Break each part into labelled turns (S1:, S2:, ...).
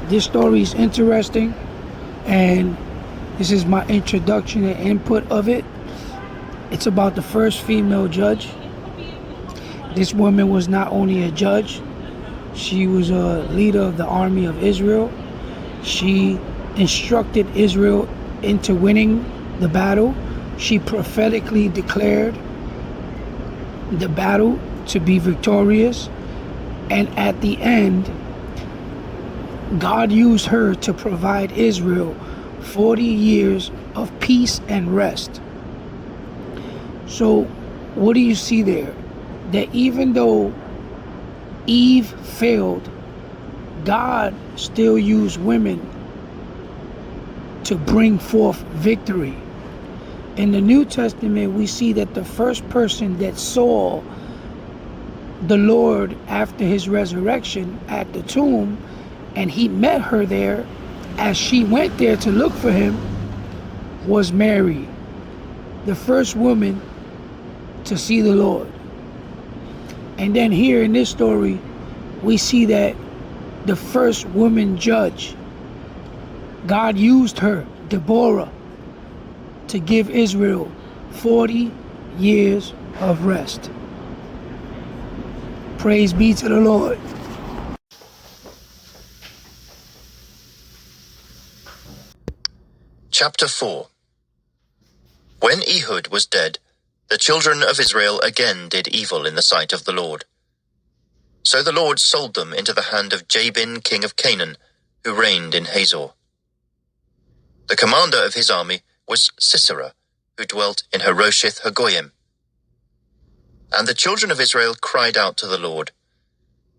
S1: This story is interesting, and this is my introduction and input of it. It's about the first female judge. This woman was not only a judge, she was a leader of the army of Israel. She instructed Israel into winning the battle. She prophetically declared the battle to be victorious. And at the end, God used her to provide Israel 40 years of peace and rest. So what do you see there? That even though Eve failed, God still used women to bring forth victory. In the New Testament, we see that the first person that saw the Lord after his resurrection at the tomb, and he met her there as she went there to look for him, was Mary, the first woman to see the Lord. And then here in this story, we see that the first woman judge, God used her, Deborah, to give Israel 40 years of rest. Praise be to the Lord.
S2: Chapter 4. When Ehud was dead, the children of Israel again did evil in the sight of the Lord. So the Lord sold them into the hand of Jabin, king of Canaan, who reigned in Hazor. The commander of his army was Sisera, who dwelt in Harosheth Hagoyim. And the children of Israel cried out to the Lord,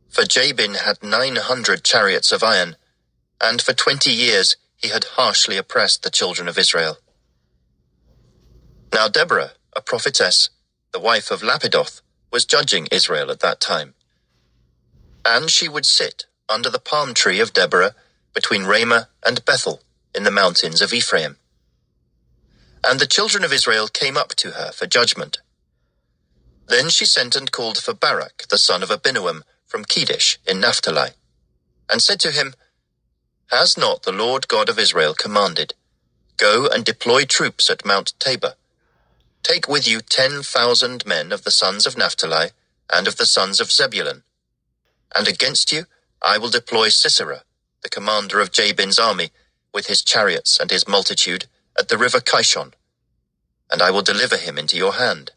S2: for Jabin had 900 chariots of iron, and for 20 years he had harshly oppressed the children of Israel. Now Deborah, a prophetess, the wife of Lapidoth, was judging Israel at that time. And she would sit under the palm tree of Deborah between Ramah and Bethel in the mountains of Ephraim. And the children of Israel came up to her for judgment. Then she sent and called for Barak, the son of Abinoam, from Kedesh in Naphtali, and said to him, Has not the Lord God of Israel commanded, Go and deploy troops at Mount Tabor? Take with you 10,000 men of the sons of Naphtali and of the sons of Zebulun. And against you I will deploy Sisera, the commander of Jabin's army, with his chariots and his multitude, at the river Kishon, and I will deliver him into your hand.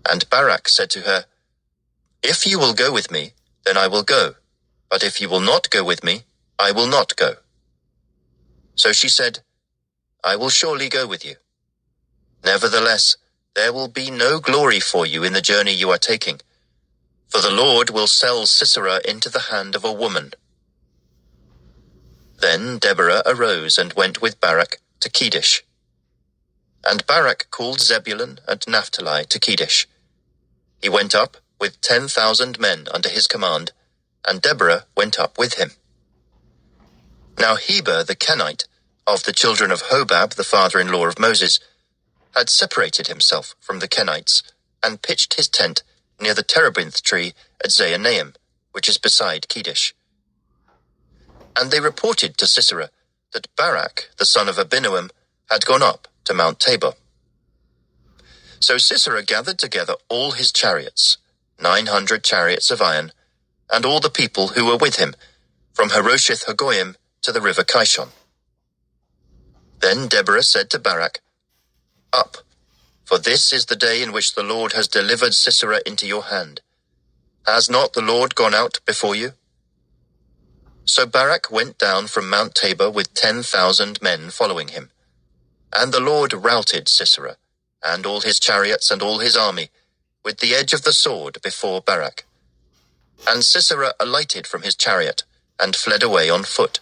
S2: And Barak said to her, If you will go with me, then I will go, but if you will not go with me, I will not go. So she said, I will surely go with you. Nevertheless, there will be no glory for you in the journey you are taking, for the Lord will sell Sisera into the hand of a woman. Then Deborah arose and went with Barak to Kedesh. And Barak called Zebulun and Naphtali to Kedesh. He went up with 10,000 men under his command, and Deborah went up with him. Now Heber the Kenite, of the children of Hobab the father-in-law of Moses, had separated himself from the Kenites, and pitched his tent near the terebinth tree at Zaanaim, which is beside Kedesh. And they reported to Sisera that Barak, the son of Abinoam, had gone up to Mount Tabor. So Sisera gathered together all his chariots, 900 chariots of iron, and all the people who were with him, from Harosheth Hagoyim to the river Kishon. Then Deborah said to Barak, Up, for this is the day in which the Lord has delivered Sisera into your hand. Has not the Lord gone out before you? So Barak went down from Mount Tabor with 10,000 men following him. And the Lord routed Sisera, and all his chariots and all his army, with the edge of the sword before Barak. And Sisera alighted from his chariot, and fled away on foot.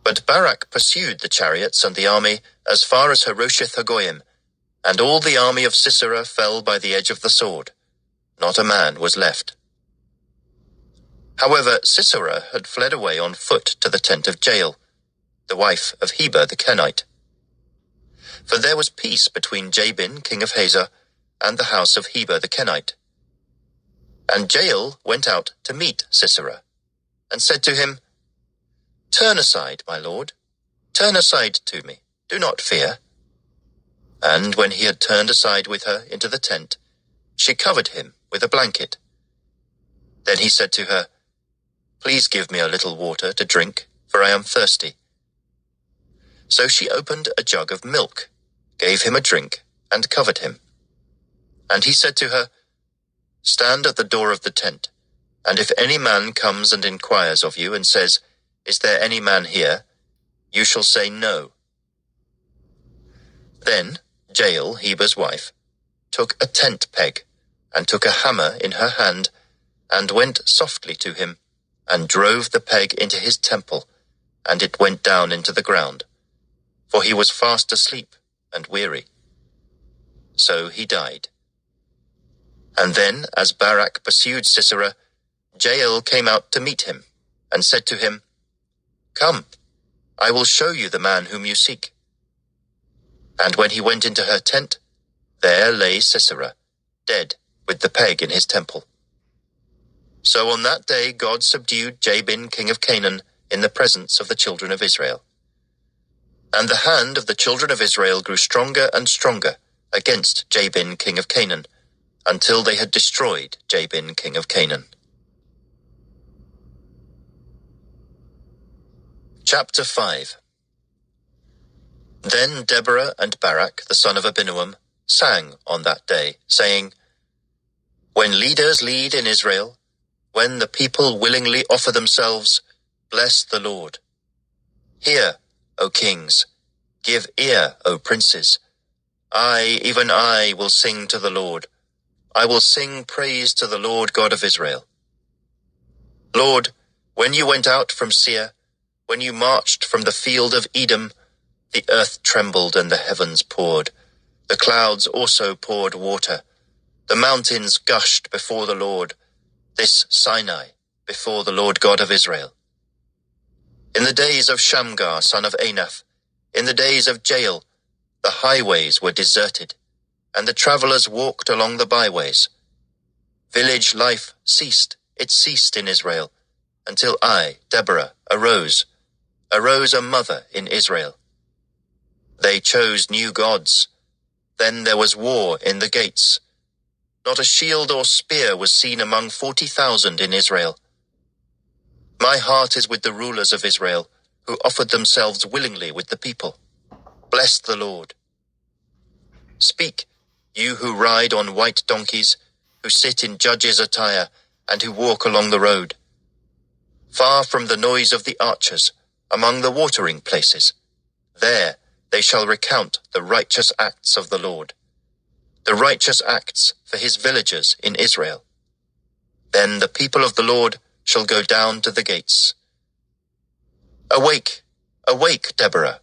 S2: But Barak pursued the chariots and the army as far as Harosheth Hagoyim, and all the army of Sisera fell by the edge of the sword. Not a man was left. However, Sisera had fled away on foot to the tent of Jael, the wife of Heber the Kenite. For there was peace between Jabin, king of Hazor, and the house of Heber the Kenite. And Jael went out to meet Sisera, and said to him, Turn aside, my lord. Turn aside to me. Do not fear. And when he had turned aside with her into the tent, she covered him with a blanket. Then he said to her, Please give me a little water to drink, for I am thirsty. So she opened a jug of milk, gave him a drink, and covered him. And he said to her, Stand at the door of the tent, and if any man comes and inquires of you and says, Is there any man here? You shall say no. Then Jael, Heber's wife, took a tent peg, and took a hammer in her hand, and went softly to him, and drove the peg into his temple, and it went down into the ground, for he was fast asleep and weary. So he died. And then, as Barak pursued Sisera, Jael came out to meet him, and said to him, Come, I will show you the man whom you seek. And when he went into her tent, there lay Sisera, dead, with the peg in his temple. So on that day God subdued Jabin king of Canaan in the presence of the children of Israel. And the hand of the children of Israel grew stronger and stronger against Jabin king of Canaan, until they had destroyed Jabin king of Canaan. Chapter 5. Then Deborah and Barak the son of Abinoam sang on that day, saying, When leaders lead in Israel, when the people willingly offer themselves, bless the Lord. Hear, O kings, give ear, O princes. I, even I, will sing to the Lord. I will sing praise to the Lord God of Israel. Lord, when you went out from Seir, when you marched from the field of Edom, the earth trembled and the heavens poured. The clouds also poured water. The mountains gushed before the Lord, this Sinai, before the Lord God of Israel. In the days of Shamgar, son of Anath, in the days of Jael, the highways were deserted, and the travelers walked along the byways. Village life ceased, it ceased in Israel, until I, Deborah, arose a mother in Israel. They chose new gods. Then there was war in the gates. Not a shield or spear was seen among 40,000 in Israel. My heart is with the rulers of Israel, who offered themselves willingly with the people. Bless the Lord. Speak, you who ride on white donkeys, who sit in judges' attire, and who walk along the road. Far from the noise of the archers, among the watering places, there they shall recount the righteous acts of the Lord, the righteous acts for his villagers in Israel. Then the people of the Lord shall go down to the gates. Awake, awake, Deborah.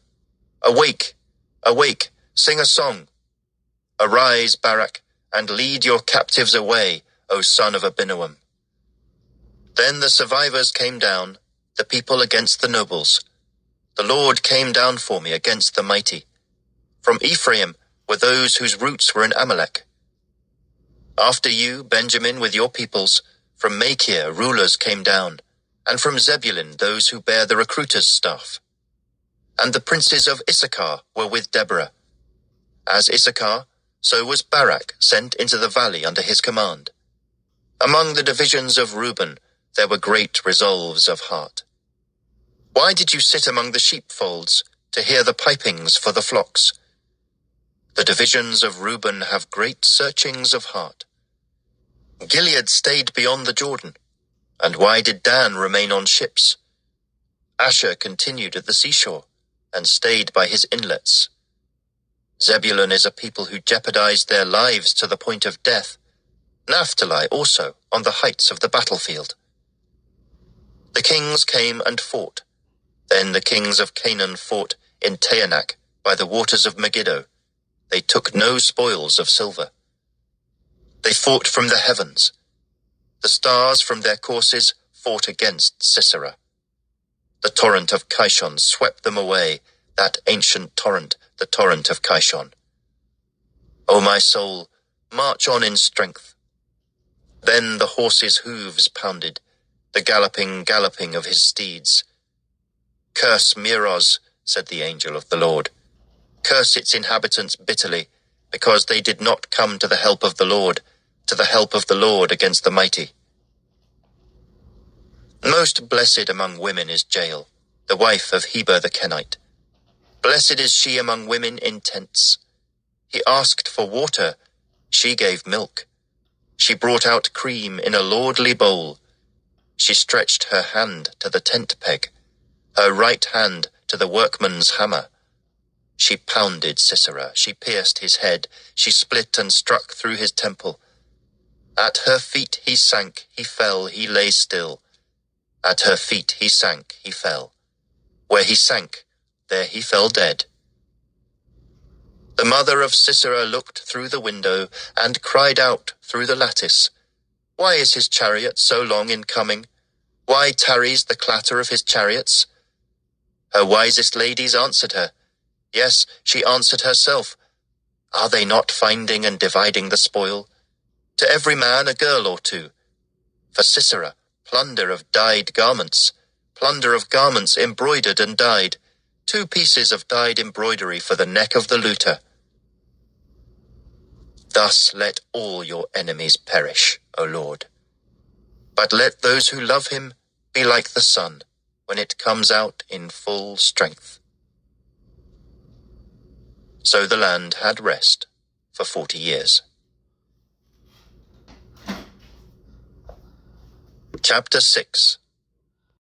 S2: Awake, awake, sing a song. Arise, Barak, and lead your captives away, O son of Abinoam. Then the survivors came down, the people against the nobles. The Lord came down for me against the mighty. From Ephraim were those whose roots were in Amalek. After you, Benjamin, with your peoples, from Machir rulers came down, and from Zebulun those who bear the recruiter's staff. And the princes of Issachar were with Deborah. As Issachar, so was Barak sent into the valley under his command. Among the divisions of Reuben there were great resolves of heart. Why did you sit among the sheepfolds to hear the pipings for the flocks? The divisions of Reuben have great searchings of heart. Gilead stayed beyond the Jordan, and why did Dan remain on ships? Asher continued at the seashore, and stayed by his inlets. Zebulun is a people who jeopardized their lives to the point of death. Naphtali also on the heights of the battlefield. The kings came and fought. Then the kings of Canaan fought in Taanach by the waters of Megiddo. They took no spoils of silver. They fought from the heavens. The stars from their courses fought against Sisera. The torrent of Kishon swept them away, that ancient torrent, the torrent of Kishon. O my soul, march on in strength. Then the horse's hooves pounded, the galloping of his steeds. Curse Meroz, said the angel of the Lord. Curse its inhabitants bitterly, because they did not come to the help of the Lord, to the help of the Lord against the mighty. Most blessed among women is Jael, the wife of Heber the Kenite. Blessed is she among women in tents. He asked for water, she gave milk. She brought out cream in a lordly bowl. She stretched her hand to the tent peg, her right hand to the workman's hammer. She pounded Sisera, she pierced his head, she split and struck through his temple. At her feet he sank, he fell, he lay still. At her feet he sank, he fell. Where he sank, there he fell dead. The mother of Sisera looked through the window and cried out through the lattice, Why is his chariot so long in coming? Why tarries the clatter of his chariots? Her wisest ladies answered her. Yes, she answered herself. Are they not finding and dividing the spoil? To every man a girl or two. For Sisera, plunder of dyed garments, plunder of garments embroidered and dyed, 2 pieces of dyed embroidery for the neck of the looter. Thus let all your enemies perish, O Lord. But let those who love him be like the sun, when it comes out in full strength. So the land had rest for 40 years. Chapter 6.